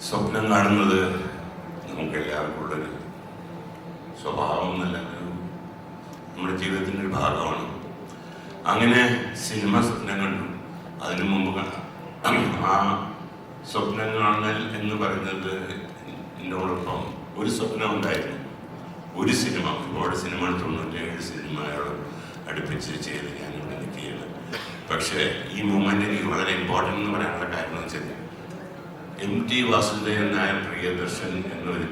സ്വപ്നം കാണുന്നത് നമുക്കെല്ലാവർക്കും ഉള്ളൊരു സ്വഭാവം എന്നല്ല, നമ്മുടെ ജീവിതത്തിൻ്റെ ഒരു ഭാഗമാണ്. അങ്ങനെ സിനിമ സ്വപ്നം കണ്ടു. അതിനു മുമ്പ് ആ സ്വപ്നം കാണൽ എന്ന് പറയുന്നത് എന്നോടൊപ്പം ഒരു സ്വപ്നം ഉണ്ടായിരുന്നു. ഒരു സിനിമ, ഒരുപാട് സിനിമകൾ 97 സിനിമയോട് അടുപ്പിച്ച് ചെയ്ത് ഞാനിവിടെ നിൽക്കുകയാണ്. പക്ഷേ ഈ മൂമെൻ്റ് എനിക്ക് വളരെ ഇമ്പോർട്ടൻ്റ് എന്ന് പറയാനുള്ള കാര്യം എന്ന് വെച്ചാൽ MT വാസുദേവൻ നായർ പ്രിയദർശൻ എന്നൊരു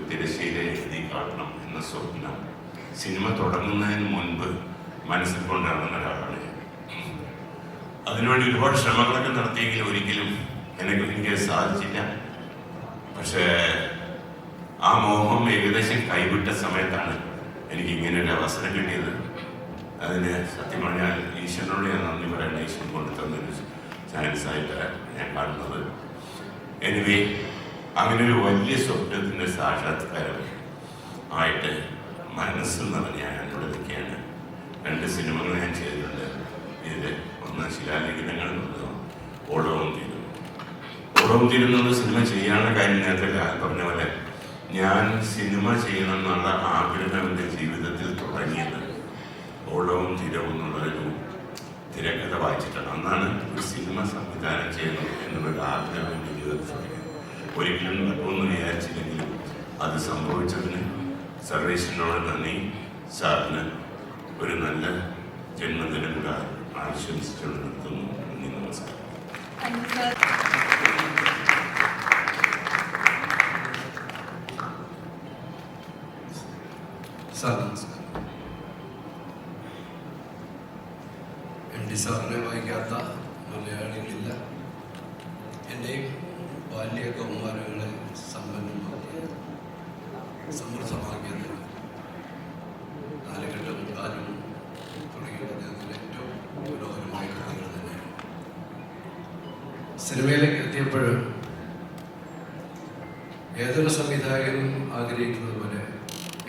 തിരശ്ശീല എഴുതി കാട്ടണം എന്ന സ്വപ്നം സിനിമ തുടങ്ങുന്നതിന് മുൻപ് മനസ്സിൽ കൊണ്ടുവരുന്ന ഒരാളാണ് ഞാൻ. അതിനുവേണ്ടി ഒരുപാട് ശ്രമങ്ങളൊക്കെ നടത്തിയെങ്കിലും ഒരിക്കലും എനിക്ക് സാധിച്ചില്ല. പക്ഷേ ആ മോഹം ഏകദേശം കൈവിട്ട സമയത്താണ് എനിക്ക് ഇങ്ങനെ ഒരു അവസരം കിട്ടിയത്. അതിന് സത്യം പറഞ്ഞാൽ ഈശ്വരനോട് ഞാൻ നന്ദി പറയണം. ഈശ്വരൻ കൊണ്ടുതന്നൊരു ചാൻസായിട്ട് ഞാൻ കാണുന്നത്. എനിവേ, അങ്ങനെ ഒരു വലിയ സ്വപ്നത്തിൻ്റെ സാക്ഷാത്കാരം ആയിട്ട് മനസ്സിൽ നിറഞ്ഞ ഞാൻ ഇവിടെ നിൽക്കുകയാണ്. 2 സിനിമകൾ ഞാൻ ചെയ്തിട്ടുണ്ട്. ഇതിൽ ഒന്ന് ശിലാലിഖിതങ്ങൾ, ഓടവും തീരും. ഓടവും തീരുന്നുള്ള സിനിമ ചെയ്യാനുള്ള കാര്യം നേരത്തെ പറഞ്ഞ പോലെ ഞാൻ സിനിമ ചെയ്യണമെന്നുള്ള ആഗ്രഹം എൻ്റെ ജീവിതത്തിൽ തുടങ്ങിയത് ഓടവും തീരവും എന്നുള്ളൊരു തിരക്കഥ വായിച്ചിട്ടാണ്. അന്നാണ് ഒരു സിനിമ സംവിധാനം ചെയ്യണം എന്നുള്ളൊരു ആഗ്രഹം എൻ്റെ ജീവിതത്തിൽ തുടങ്ങിയത്. ഒരിക്കലും നടക്കുമെന്ന് വിചാരിച്ചില്ലെങ്കിലും അത് സംഭവിച്ചതിന് സർവേശ്വരനോട് നന്ദി. സാറിന് ഒരു നല്ല ജന്മദിനം കൂടെ ആശംസിച്ചുകൊണ്ട് നിർത്തുന്നു. നന്ദി, നമസ്കാരം. സാർ നമസ്കാരം. MT സാറിനെ വായിക്കാത്ത മലയാളികളില്ല. എൻ്റെയും ബാല്യ കൗമാരങ്ങളെ സമ്പന്നമാക്കിയ സമൃദ്ധമാക്കിയത് കാലഘട്ടം കാലം തുടങ്ങിയ അദ്ദേഹത്തിൻ്റെ ഏറ്റവും മനോഹരമായ കഥകൾ തന്നെയാണ്. സിനിമയിലേക്ക് എത്തിയപ്പോൾ ഏതൊരു സംവിധായകനും ആഗ്രഹിക്കുന്നത് പോലെ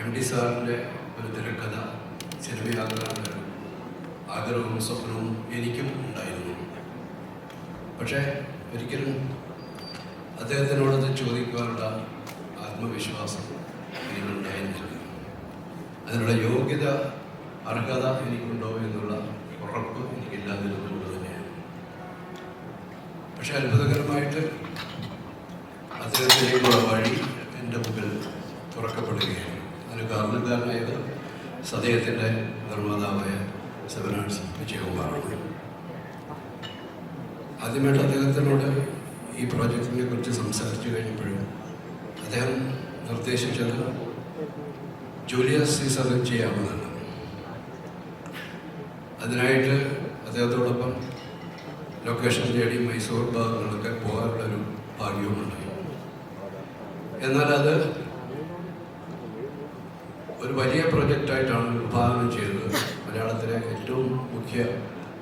MT സാറിൻ്റെ ഒരു തിരക്കഥ സിനിമയാകാനുള്ള ആഗ്രഹവും സ്വപ്നവും എനിക്കും ഉണ്ടായിരുന്നു. പക്ഷേ ഒരിക്കലും അദ്ദേഹത്തിനോടത് ചോദിക്കാനുള്ള ആത്മവിശ്വാസം എനിക്കുണ്ടായിരുന്നില്ല. അതിനുള്ള യോഗ്യത, അർഹത എനിക്കുണ്ടോ എന്നുള്ള ഉറപ്പ് എനിക്കില്ലാതിരുന്നുകൊണ്ട് തന്നെയാണ്. പക്ഷെ അത്ഭുതകരമായിട്ട് അദ്ദേഹത്തിലേക്കുള്ള വഴി എൻ്റെ മുമ്പിൽ തുറക്കപ്പെടുകയാണ്. അതിന് കാരണക്കാരനായത് സദയത്തിൻ്റെ നിർമ്മാതാവായ 7 ആർട്സ് വിജയകുമാറാണ്. ആദ്യമായിട്ട് അദ്ദേഹത്തിനോട് ഈ പ്രോജക്റ്റിനെ കുറിച്ച് സംസാരിച്ചു കഴിഞ്ഞപ്പോഴും അദ്ദേഹം നിർദ്ദേശിച്ചത് ജൂലിയസ് സീസറിൽ ചെയ്യാവുന്നതാണ്. അതിനായിട്ട് അദ്ദേഹത്തോടൊപ്പം ലൊക്കേഷൻ തേടി മൈസൂർ ഭാഗങ്ങളൊക്കെ പോകാനുള്ളൊരു ഭാഗ്യവുമുണ്ടായി. എന്നാൽ അത് ഒരു വലിയ പ്രൊജക്റ്റായിട്ടാണ് വിഭാവനം ചെയ്തത്. മലയാളത്തിലെ ഏറ്റവും മുഖ്യ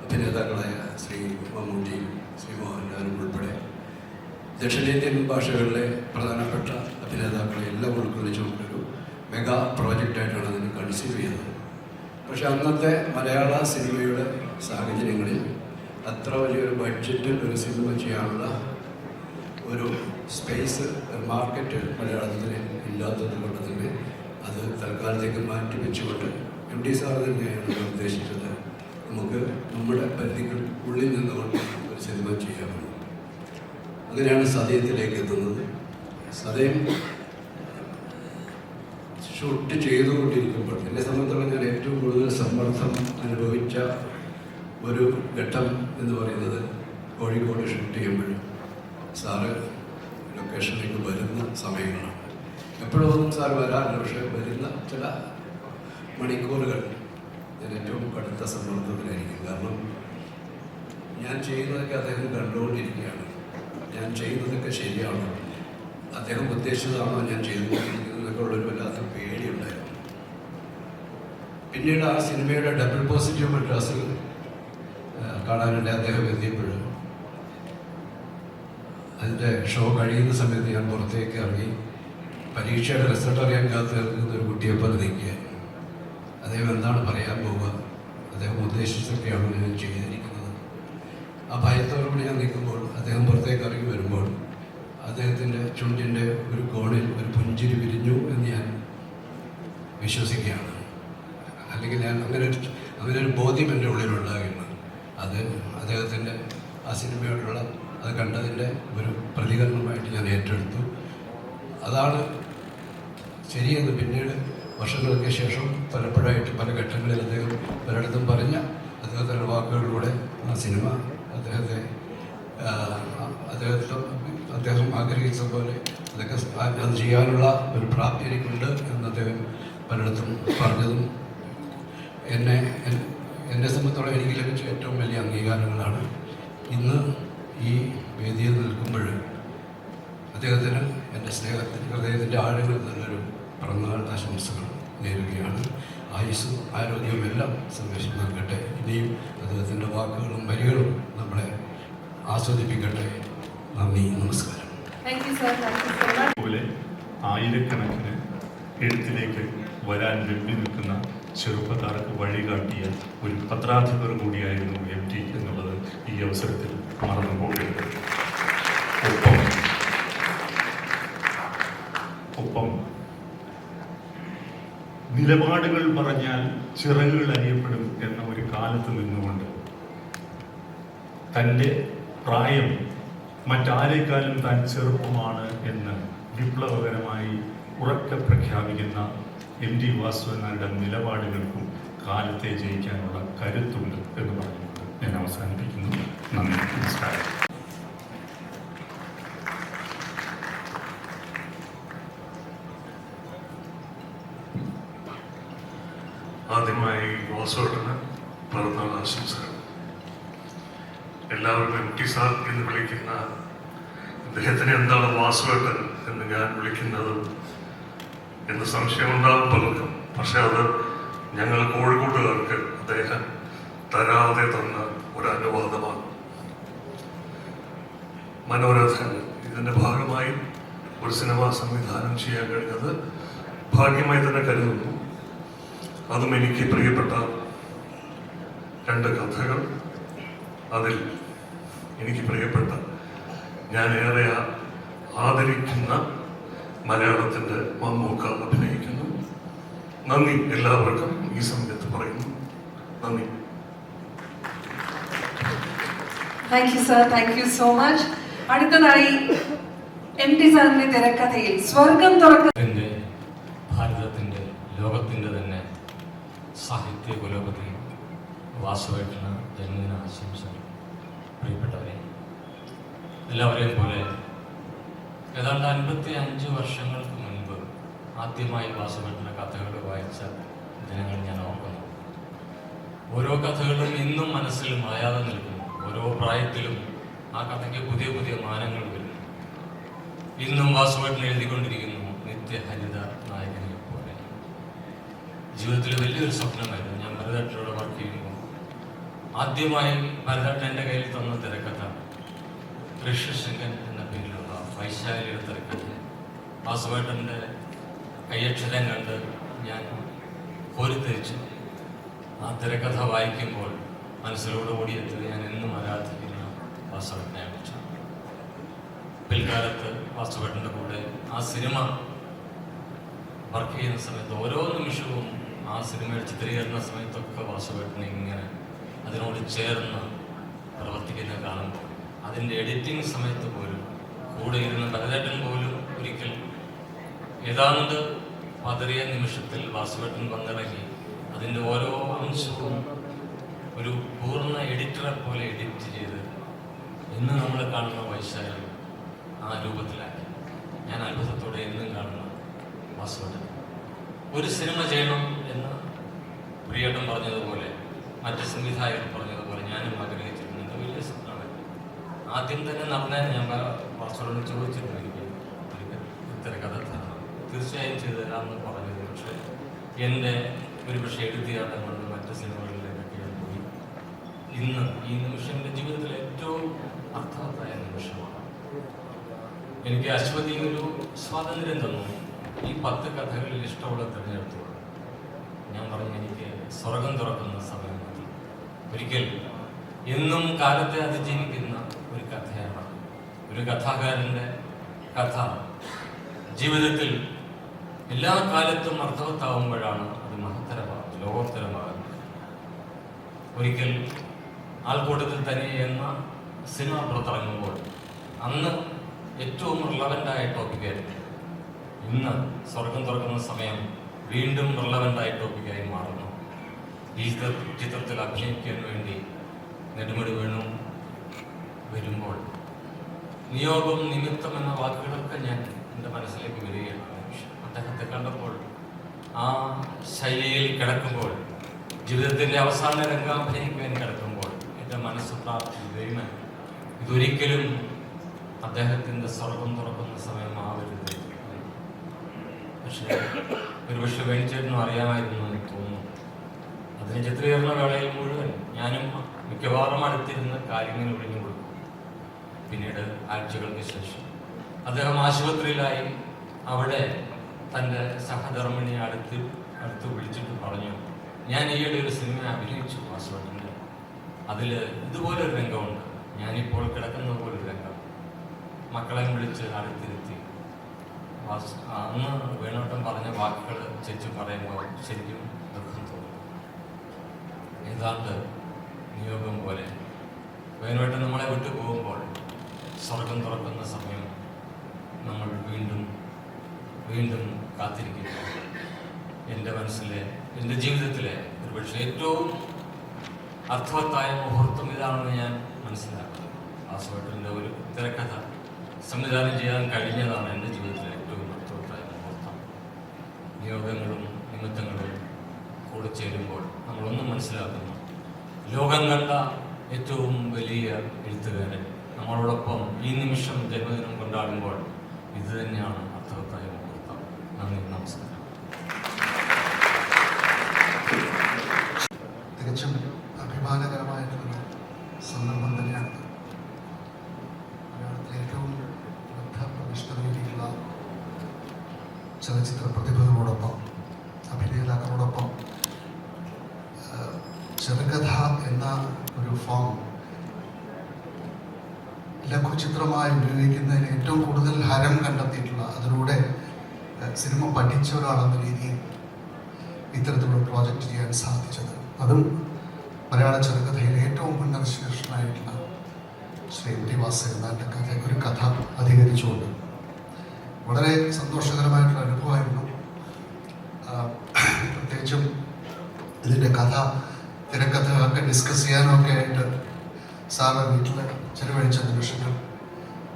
അഭിനേതാക്കളായ ശ്രീ മമ്മൂട്ടി, ശ്രീ മോഹൻലാലും ഉൾപ്പെടെ ദക്ഷിണേന്ത്യൻ ഭാഷകളിലെ പ്രധാനപ്പെട്ട അഭിനേതാക്കളെ എല്ലാം ഉൾക്കൊള്ളിച്ചുകൊണ്ടൊരു മെഗാ പ്രോജക്റ്റായിട്ടാണ് അതിന് കൺസീവ് ചെയ്തത്. പക്ഷെ അന്നത്തെ മലയാള സിനിമയുടെ സാഹചര്യങ്ങളിൽ അത്ര വലിയൊരു ബഡ്ജറ്റിൽ ഒരു സിനിമ ചെയ്യാനുള്ള ഒരു സ്പേസ്, ഒരു മാർക്കറ്റ് മലയാളത്തിൽ ഇല്ലാത്തത് കൊണ്ട് തന്നെ അത് തൽക്കാലത്തേക്ക് മാറ്റി വെച്ചുകൊണ്ട് MT സാർ തന്നെയാണ് നിർദ്ദേശിച്ചത് നമുക്ക് നമ്മുടെ പരിധികൾ ഉള്ളിൽ നിന്നുകൊണ്ട് ഒരു സിനിമ ചെയ്യാമെന്ന്. അങ്ങനെയാണ് സദയത്തിലേക്ക് എത്തുന്നത്. സദയം ഷൂട്ട് ചെയ്തുകൊണ്ടിരിക്കുമ്പോൾ എന്നെ സംബന്ധിച്ചിടത്തോളം ഞാൻ ഏറ്റവും കൂടുതൽ സമ്മർദ്ദം അനുഭവിച്ച ഒരു ഘട്ടം എന്ന് പറയുന്നത് കോഴിക്കോട് ഷൂട്ട് ചെയ്യുമ്പോൾ സാറ് ലൊക്കേഷനിലേക്ക് വരുന്ന സമയങ്ങളാണ്. എപ്പോഴൊന്നും സാർ വരാറില്ല, പക്ഷേ വരുന്ന ചില മണിക്കൂറുകൾ ഞാൻ ഏറ്റവും കടുത്ത സമ്മർദ്ദത്തിലായിരിക്കും. കാരണം ഞാൻ ചെയ്യുന്നതൊക്കെ അദ്ദേഹം കണ്ടുകൊണ്ടിരിക്കുകയാണ്. ഞാൻ ചെയ്യുന്നതൊക്കെ ശരിയാണോ, അദ്ദേഹം ഉദ്ദേശിച്ചതാണോ ഞാൻ ചെയ്തുകൊണ്ടിരിക്കുന്നതൊക്കെ ഉള്ളൊരു വല്ലാത്ത പേടിയുണ്ടായിരുന്നു. പിന്നീട് ആ സിനിമയുടെ ഡബിൾ പോസിറ്റീവ് മദ്രാസിൽ കാണാനുണ്ട് അദ്ദേഹം എത്തിയപ്പോൾ അതിൻ്റെ ഷോ കഴിയുന്ന സമയത്ത് ഞാൻ പുറത്തേക്ക് ഇറങ്ങി പരീക്ഷയുടെ റിസൾട്ട് അറിയാൻ കാത്തു നിൽക്കുന്ന ഒരു കുട്ടിയെപ്പോലെ നിൽക്കുകയായിരുന്നു. അദ്ദേഹം എന്താണ് പറയാൻ പോവുക, അദ്ദേഹം ഉദ്ദേശിച്ചൊക്കെയാണ് ഞാൻ ചെയ്തിരിക്കുന്നത്. ആ ഭയത്തോടുകൂടി ഞാൻ നിൽക്കുമ്പോൾ അദ്ദേഹം പുറത്തേക്ക് ഇറങ്ങി വരുമ്പോൾ അദ്ദേഹത്തിൻ്റെ ചുണ്ടിൻ്റെ ഒരു കോണിൽ ഒരു പുഞ്ചിരി വിരിഞ്ഞു എന്ന് ഞാൻ വിശ്വസിക്കുകയാണ്. അല്ലെങ്കിൽ ഞാൻ അങ്ങനെ ഒരു ബോധ്യം എൻ്റെ ഉള്ളിലുണ്ടാകുന്നു. അത് അദ്ദേഹത്തിൻ്റെ ആ സിനിമയോടുള്ള അത് കണ്ടതിൻ്റെ ഒരു പ്രതികരണമായിട്ട് ഞാൻ ഏറ്റെടുത്തു. അതാണ് ശരിയെന്ന് പിന്നീട് വർഷങ്ങൾക്ക് ശേഷം പലപ്പോഴായിട്ട് പല ഘട്ടങ്ങളിൽ അദ്ദേഹം പലയിടത്തും പറഞ്ഞ അദ്ദേഹത്തിൻ്റെ വാക്കുകളിലൂടെ ആ സിനിമ അദ്ദേഹം ആഗ്രഹിച്ച പോലെ അതൊക്കെ അത് ചെയ്യാനുള്ള ഒരു പ്രാപ്തി എനിക്കുണ്ട് എന്ന് അദ്ദേഹം പലയിടത്തും പറഞ്ഞതും എന്നെ സംബന്ധിച്ചോളം എനിക്ക് ലഭിച്ച ഏറ്റവും വലിയ അംഗീകാരങ്ങളാണ്. ഇന്ന് ഈ വേദിയിൽ നിൽക്കുമ്പോൾ അദ്ദേഹത്തിന് എൻ്റെ ഹൃദയത്തിൻ്റെ ആഴങ്ങളിൽ നല്ലൊരു പിറന്നാൾ ആശംസകൾ നേരുകയാണ്. ആയുസ്സും ആരോഗ്യവും എല്ലാം സന്ദേശം നൽകട്ടെ. ഇനിയും അദ്ദേഹത്തിൻ്റെ വാക്കുകളും വരികളും നമ്മളെ ആസ്വദിപ്പിക്കട്ടെ. നന്ദി, നമസ്കാരം. പോലെ ആയിരക്കണക്കിന് എഴുത്തിലേക്ക് വരാൻ വെമ്പി നിൽക്കുന്ന ചെറുപ്പക്കാർക്ക് വഴികാട്ടിയ ഒരു പത്രാധിപർ കൂടിയായിരുന്നു MT എന്നുള്ളത് ഈ അവസരത്തിൽ മറന്നു പോകരുത്. ഒപ്പം നിലപാടുകൾ പറഞ്ഞാൽ ചിറകുകൾ അറിയപ്പെടും എന്ന ഒരു കാലത്ത് നിന്നുകൊണ്ട് തൻ്റെ പ്രായം മറ്റാരേക്കാളും താൻ ചെറുപ്പമാണ് എന്ന് വിപ്ലവകരമായി ഉറക്കെ പ്രഖ്യാപിക്കുന്ന MT വാസുദേവൻ നായരുടെ നിലപാടുകൾക്കും കാലത്തെ ജയിക്കാനുള്ള കരുത്തുണ്ട് എന്ന് പറഞ്ഞുകൊണ്ട് ഞാൻ അവസാനിപ്പിക്കുന്നു. നന്ദി, നമസ്കാരം. ആദ്യമായി വാസുവേട്ടന് പിറന്നാൾ ആശംസകൾ. എല്ലാവരും MT സാർ എന്ന് വിളിക്കുന്ന അദ്ദേഹത്തിന് എന്താണ് വാസുവേട്ടൻ എന്ന് ഞാൻ വിളിക്കുന്നത് എന്ന് സംശയമുണ്ടാകും പലർക്കും. പക്ഷെ അത് ഞങ്ങൾ കോഴിക്കോട്ടുകാർക്ക് അദ്ദേഹം തരാതെ തന്ന ഒരു അനുവാദമാണ്. മനോരഥൻ ഇതിൻ്റെ ഭാഗമായി ഒരു സിനിമ സംവിധാനം ചെയ്യാൻ കഴിഞ്ഞത് ഭാഗ്യമായി തന്നെ കരുതുന്നു. അതും എനിക്ക് പ്രിയപ്പെട്ട 2 കഥകൾ. അതിൽ എനിക്ക് പ്രിയപ്പെട്ട ഞാൻ ഏറെ ആദരിക്കുന്ന മലയാളത്തിൻ്റെ മമ്മൂക്ക അഭിനയിക്കുന്നു. നന്ദി എല്ലാവർക്കും ഈ സമയത്ത് പറയുന്നു. നന്ദി. Thank you sir, thank you so much. അടുത്തതായി MT സാറിന്റെ തിരക്കഥയിൽ സ്വർഗം തുറക്കുന്ന ഭാരതത്തിൻ്റെ ലോകത്തിൻ്റെ തന്നെ സാഹിത്യ കുലപതി വാസുവേട്ടന് ജന്മദിന ആശംസകൾ. പ്രിയപ്പെട്ടവരെ, എല്ലാവരെയും പോലെ ഏതാണ്ട് 55 വർഷങ്ങൾക്ക് മുൻപ് ആദ്യമായി വാസുവേട്ടൻ്റെ കഥകൾ വായിച്ച ദിനങ്ങൾ ഞാൻ ഓർക്കുന്നു. ഓരോ കഥകളും ഇന്നും മനസ്സിൽ മായാതെ നിൽക്കുന്നു. ഓരോ പ്രായത്തിലും ആ കഥയ്ക്ക് പുതിയ പുതിയ മാനങ്ങൾ വരുന്നു. ഇന്നും വാസുവേട്ടൻ എഴുതിക്കൊണ്ടിരിക്കുന്നു നിത്യഹരിത നായകനെ പോലെ. ജീവിതത്തിൽ വലിയൊരു സ്വപ്നമായിരുന്നു. ഞാൻ ഭരതേട്ടനോട് വർക്ക് ചെയ്യുമ്പോൾ ആദ്യമായി ഭരതേട്ടൻ എൻ്റെ കയ്യിൽ തന്ന തിരക്കഥ ഋഷ്യശൃംഗൻ എന്ന പേരിലുള്ള വൈശാലിയുടെ തിരക്കഥ. വാസുവേട്ടൻ്റെ കയ്യക്ഷരം കണ്ട് ഞാൻ കോരിത്തരിച്ചു. ആ തിരക്കഥ വായിക്കുമ്പോൾ മനസ്സിലൂടെ ഓടിയെത്തിയത് ഞാൻ എന്നും ആരാധിക്കുന്ന വാസുവേട്ടനെ കുറിച്ചാണ്. പിൽക്കാലത്ത് വാസുവേട്ടൻ്റെ കൂടെ ആ സിനിമ വർക്ക് ചെയ്യുന്ന സമയത്ത് ഓരോ നിമിഷവും ആ സിനിമയുടെ ചിത്രീകരണ സമയത്തൊക്കെ വാസുവേട്ടനെ ഇങ്ങനെ അതിനോട് ചേർന്ന് പ്രവർത്തിക്കുന്ന കാണുമ്പോൾ അതിൻ്റെ എഡിറ്റിംഗ് സമയത്ത് പോലും കൂടെ ഇരുന്ന ഭരതേട്ടൻ പോലും ഒരിക്കൽ ഏതാണ്ട് പതറിയ നിമിഷത്തിൽ വാസുവേട്ടൻ വന്നിറങ്ങി അതിൻ്റെ ഓരോ അംശവും ഒരു പൂർണ്ണ എഡിറ്ററെ പോലെ എഡിറ്റ് ചെയ്ത് ഇന്ന് നമ്മൾ കാണുന്ന വൈശാലി ആ രൂപത്തിലാക്കി. ഞാൻ അത്ഭുതത്തോടെ എന്നും കാണുന്ന വാസുവേട്ടൻ. ഒരു സിനിമ ചെയ്യണം എന്ന് പ്രിയേട്ടൻ പറഞ്ഞതുപോലെ മറ്റ് സംവിധായകർ പറഞ്ഞതുപോലെ ഞാനും ആഗ്രഹിച്ചിരുന്നത് വലിയ സ്വപ്നമാണ്. ആദ്യം തന്നെ നടന്നാൽ ഞാൻ വാസുവേട്ടനോട് ചോദിച്ചിരുന്നു എനിക്ക് ഇത്തരം കഥ തരണം. തീർച്ചയായും ചെയ്തു തരാമെന്ന് പറഞ്ഞത്. പക്ഷേ എൻ്റെ ഒരുപക്ഷെ എഴുതിയാട്ടം കൊണ്ട് മറ്റ് സിനിമകളിലേക്കൊക്കെ ഞാൻ പോയി. ഇന്ന് ഈ നിമിഷം എൻ്റെ ജീവിതത്തിലെ ഏറ്റവും അർത്ഥവത്തായ നിമിഷമാണ്. എനിക്ക് അശ്വതി ഒരു സ്വാതന്ത്ര്യം തന്നു. ഈ 10 കഥകളിൽ ഇഷ്ടമുള്ള തിരഞ്ഞെടുത്തു. ഞാൻ പറഞ്ഞു എനിക്ക് സ്വർഗം തുറക്കുന്ന സമയം മതി. ഒരിക്കൽ എന്നും കാലത്തെ അതിജീവിക്കുന്ന ഒരു കഥയാണ്. ഒരു കഥാകാരൻ്റെ കഥ ജീവിതത്തിൽ എല്ലാ കാലത്തും അർത്ഥവത്താവുമ്പോഴാണ് അത് മഹത്തരമാകുന്നത്, ലോകോത്തരമാകുന്നത്. ഒരിക്കൽ ആൾക്കൂട്ടത്തിൽ തന്നെ എന്ന സിനിമ പുറത്തിറങ്ങുമ്പോൾ അന്ന് ഏറ്റവും റിലവൻ്റായ ടോപ്പിക്കായിരുന്നു. ഇന്ന് സ്വർഗം തുറക്കുന്ന സമയം വീണ്ടും റിലവൻ്റായ ടോപ്പിക്കായി മാറുന്നു. ഈ ചിത്രത്തിൽ അഭിനയിക്കാൻ വേണ്ടി നെടുമുടി വേണു വരുമ്പോൾ നിയോഗം, നിമിത്തം എന്ന വാക്കുകളൊക്കെ ഞാൻ എൻ്റെ മനസ്സിലേക്ക് വരികയാണ്. അദ്ദേഹത്തെ കണ്ടപ്പോൾ, ആ ശൈലിയിൽ കിടക്കുമ്പോൾ, ജീവിതത്തിൻ്റെ അവസാന രംഗാഭിനയിക്കാൻ കിടക്കുമ്പോൾ എൻ്റെ മനസ്സ് പ്രാർത്ഥിക്കുകയും ഇതൊരിക്കലും അദ്ദേഹത്തിൻ്റെ സ്വർഗം തുറക്കുന്ന സമയമാവരുത്. പക്ഷേ ഒരുപക്ഷെ വേണിച്ചേട്ടനും അറിയാമായിരുന്നു എന്ന് തോന്നുന്നു. അതിന് ചിത്രീകരണ വേളയിൽ മുഴുവൻ ഞാനും മിക്കവാറും അടുത്തിരുന്ന് കാര്യങ്ങൾ ഒഴിഞ്ഞു കൊടുക്കും. പിന്നീട് ആഴ്ചകൾക്ക് ശേഷം അദ്ദേഹം ആശുപത്രിയിലായി. അവിടെ തൻ്റെ സഹധർമ്മിണിയെ അടുത്ത് വിളിച്ചിട്ട് പറഞ്ഞു, ഞാൻ ഈയിടെ ഒരു സിനിമ അഭിനയിച്ചു വാസുവേട്ടൻ്റെ, അതിൽ ഇതുപോലൊരു രംഗമുണ്ട്, ഞാനിപ്പോൾ കിടക്കുന്നത് പോലൊരു രംഗം. മക്കളെ വിളിച്ച് അടുത്തിരുത്തി അന്ന് വേണോട്ടം പറഞ്ഞ വാക്കുകൾ ചേച്ചി പറയുമ്പോൾ ശരിക്കും ദുഃഖം തോന്നും. ഏതാണ്ട് നിയോഗം പോലെ വേണോട്ടം നമ്മളെ വിട്ടു പോകുമ്പോൾ സ്വർഗം തുറക്കുന്ന സമയം നമ്മൾ വീണ്ടും വീണ്ടും കാത്തിരിക്കുന്നു. എൻ്റെ മനസ്സിലെ, എൻ്റെ ജീവിതത്തിലെ ഒരുപക്ഷെ ഏറ്റവും അർത്ഥവത്തായ മുഹൂർത്തം ഇതാണെന്ന് ഞാൻ മനസ്സിലാക്കുന്നത്. വാസുവേട്ടൻ്റെ ഒരു തിരക്കഥ സംവിധാനം ചെയ്യാൻ കഴിഞ്ഞതാണ് എൻ്റെ ജീവിതത്തിലെ ഏറ്റവും അർത്ഥവത്തായ മുഹൂർത്തം. നിയോഗങ്ങളും നിമിത്തങ്ങളും കൂടെ ചേരുമ്പോൾ നമ്മളൊന്നും മനസ്സിലാക്കുന്നു. ലോകം കണ്ട ഏറ്റവും വലിയ എഴുത്തുകാരൻ നമ്മളോടൊപ്പം ഈ നിമിഷം ജന്മദിനം കൊണ്ടാടുമ്പോൾ ഇത് തന്നെയാണ് അർത്ഥവത്തായ മുഹൂർത്തം. നന്ദി, നമസ്കാരം. തികച്ചും അഭിമാനകരമായിട്ടുള്ള സന്ദർഭം തന്നെയാണ്. മലയാളത്തിലെ ഏറ്റവും ബദ്ധപ്രതിഷ്ഠതയിലുള്ള ചലച്ചിത്ര പ്രതിഭകളോടൊപ്പം, അഭിനേതാക്കളോടൊപ്പം ചെറുകഥ എന്ന ഒരു ഫോം ലഘുചിത്രമായി ഉപയോഗിക്കുന്നതിന് ഏറ്റവും കൂടുതൽ ഹരം കണ്ടെത്തിയിട്ടുള്ള, അതിലൂടെ സിനിമ പഠിച്ച ഒരാളെന്ന രീതിയിൽ ഇത്തരത്തിലുള്ള പ്രോജക്റ്റ് ചെയ്യാൻ സാധിച്ചത്, അതും മലയാള ചെറുകഥയിലെ ഏറ്റവും ഉന്നതശീർഷനായിട്ടുള്ള ശ്രീ എം ടി വാസുദേവന്റെ ഒരു കഥ അധികരിച്ചുകൊണ്ട് വളരെ സന്തോഷകരമായിട്ടുള്ള അനുഭവമായിരുന്നു. പ്രത്യേകിച്ചും ഇതിൻ്റെ കഥ, തിരക്കഥകളൊക്കെ ഡിസ്കസ് ചെയ്യാനൊക്കെ ആയിട്ട് സാറ് വീട്ടിൽ ചെലവഴിച്ച നിമിഷങ്ങൾ.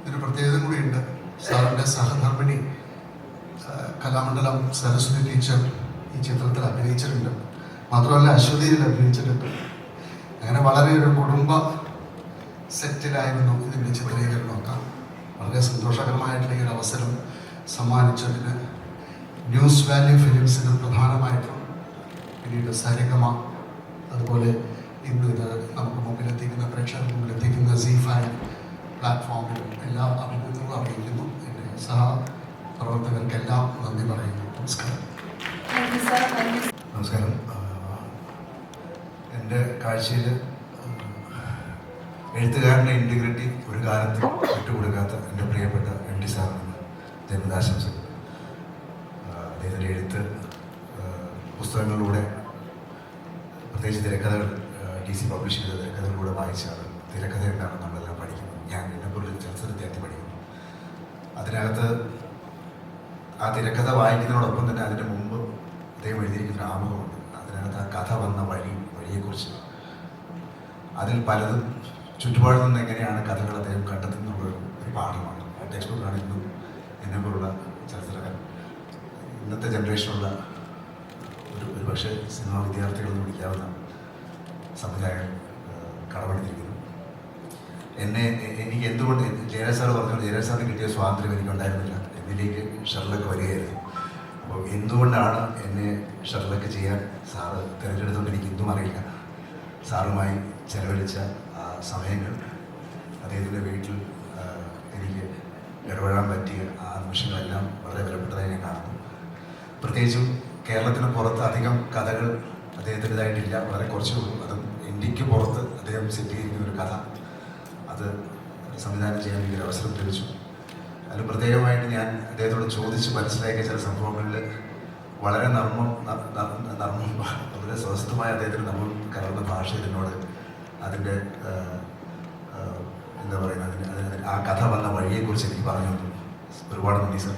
ഇതിന് പ്രത്യേകത കൂടിയുണ്ട്. സാറിൻ്റെ സഹധർമ്മിണി കലാമണ്ഡലം സരസ്വതി ടീച്ചർ ഈ ചിത്രത്തിൽ അഭിനയിച്ചിട്ടുണ്ട്. മാത്രമല്ല അശ്വതിയിൽ അഭിനയിച്ചിട്ടുണ്ട്. അങ്ങനെ വളരെ ഒരു കുടുംബ സെറ്റിലായിരുന്നു ഇതിൻ്റെ ചിത്രീകരണമൊക്കെ. വളരെ സന്തോഷകരമായിട്ടുള്ള ഈ ഒരു അവസരം സമ്മാനിച്ചതിന് ന്യൂസ് വാല്യൂ ഫിലിംസിന് പ്രധാനമായിട്ടും, പിന്നീട് സരിഗമ, അതുപോലെ ഇന്ന് ഇത് നമുക്ക് മുമ്പിലെത്തിക്കുന്ന, പ്രേക്ഷകർ മുമ്പിലെത്തിക്കുന്ന Z5 പ്ലാറ്റ്ഫോമിലും എല്ലാം അഭിനന്ദനങ്ങളും അറിയിക്കുന്നു. എൻ്റെ സഹപ്രവർത്തകർക്കെല്ലാം നന്ദി പറയുന്നു. നമസ്കാരം. നമസ്കാരം. എൻ്റെ കാഴ്ചയിൽ എഴുത്തുകാരൻ്റെ ഇൻറ്റിഗ്രിറ്റി ഒരു കാലത്ത് വിട്ടുകൊടുക്കാത്ത എൻ്റെ പ്രിയപ്പെട്ട എം ടി സാറിന് ജന്മദിനാശംസകൾ. അദ്ദേഹത്തിൻ്റെ എഴുത്ത് പുസ്തകങ്ങളിലൂടെ, പ്രത്യേകിച്ച് തിരക്കഥകൾ, DC പബ്ലിഷ് ചെയ്ത തിരക്കഥകളിലൂടെ വായിച്ചാണ് തിരക്കഥ എന്താണ് നമ്മളെല്ലാം പഠിക്കുന്നത്. ഞാൻ എന്നെപ്പോലൊരു ചലച്ചിത്ര വിദ്യാർത്ഥി പഠിക്കുന്നു. അതിനകത്ത് ആ തിരക്കഥ വായിക്കുന്നതിനോടൊപ്പം തന്നെ അതിന് മുമ്പ് അദ്ദേഹം എഴുതിയിരിക്കുന്ന ആമുഖമുണ്ട്. അതിനകത്ത് ആ കഥ വന്ന വഴിയെക്കുറിച്ച്, അതിൽ പലതും ചുറ്റുപാടിൽ നിന്ന് എങ്ങനെയാണ് കഥകൾ അദ്ദേഹം കണ്ടെത്തുന്നുള്ളൊരു പാഠമാണ്. ആ ടെക്സ്റ്റ് ബുക്കാണ് ഇന്നും എന്നെപ്പോലുള്ള ചലച്ചിത്രകാരൻ, ഇന്നത്തെ ജനറേഷനുള്ള ഒരു പക്ഷേ സിനിമാ വിദ്യാർത്ഥികളെന്ന് വിളിക്കാവുന്ന സംവിധായകൻ കടമെടുത്തിരിക്കുന്നു. എനിക്ക് എന്തുകൊണ്ട് ജയരാജ് സാർ പറഞ്ഞു, ജയരാജ് സാറിന് കിട്ടിയ സ്വാതന്ത്ര്യം എനിക്കുണ്ടായിരുന്നില്ല. എന്നിലേക്ക് ഷെർലക്ക് വരികയായിരുന്നു. അപ്പോൾ എന്തുകൊണ്ടാണ് എന്നെ ഷെർലക്ക് ചെയ്യാൻ സാറ് തിരഞ്ഞെടുത്തുകൊണ്ട് എനിക്ക് ഇന്നും അറിയില്ല. സാറുമായി ചെലവഴിച്ച ആ സമയങ്ങൾ, അദ്ദേഹത്തിൻ്റെ വീട്ടിൽ എനിക്ക് ഇടപെടാൻ പറ്റിയ ആ നിമിഷങ്ങളെല്ലാം വളരെ വിലപ്പെട്ടതായി ഞാൻ കാണുന്നു. പ്രത്യേകിച്ചും കേരളത്തിന് പുറത്ത് അധികം കഥകൾ അദ്ദേഹത്തിൻ്റെതായിട്ടില്ല, വളരെ കുറച്ചേ ഉള്ളൂ. അതും ഇന്ത്യക്ക് പുറത്ത് അദ്ദേഹം സെറ്റ് ചെയ്തിരിക്കുന്ന ഒരു കഥ, അത് സംവിധാനം ചെയ്യാൻ എനിക്ക് അവസരം ലഭിച്ചു. അതിൽ പ്രത്യേകമായിട്ട് ഞാൻ അദ്ദേഹത്തോട് ചോദിച്ച് മനസ്സിലാക്കിയ ചില സംഭവങ്ങളിൽ വളരെ വളരെ സ്വസ്ഥമായ അദ്ദേഹത്തിന് നമ്മൾ കലർന്ന ഭാഷ ഇതിനോട് അതിൻ്റെ എന്താ പറയുക അതിന് ആ കഥ വന്ന വഴിയെക്കുറിച്ച് എനിക്ക് പറഞ്ഞു തന്നു. ഒരുപാട് നന്ദി sir.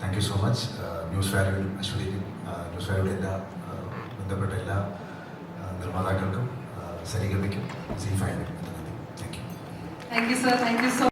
Thank you so much. News വാല്യൂവിനും അശ്വതിക്കും ന്യൂസ് വാല്യൂവിൻ്റെ എല്ലാ ബന്ധപ്പെട്ട എല്ലാ നിർമ്മാതാക്കൾക്കും സരിഗമയ്ക്കും സി5നും നന്ദി. Thank you. Thank you sir. Thank you so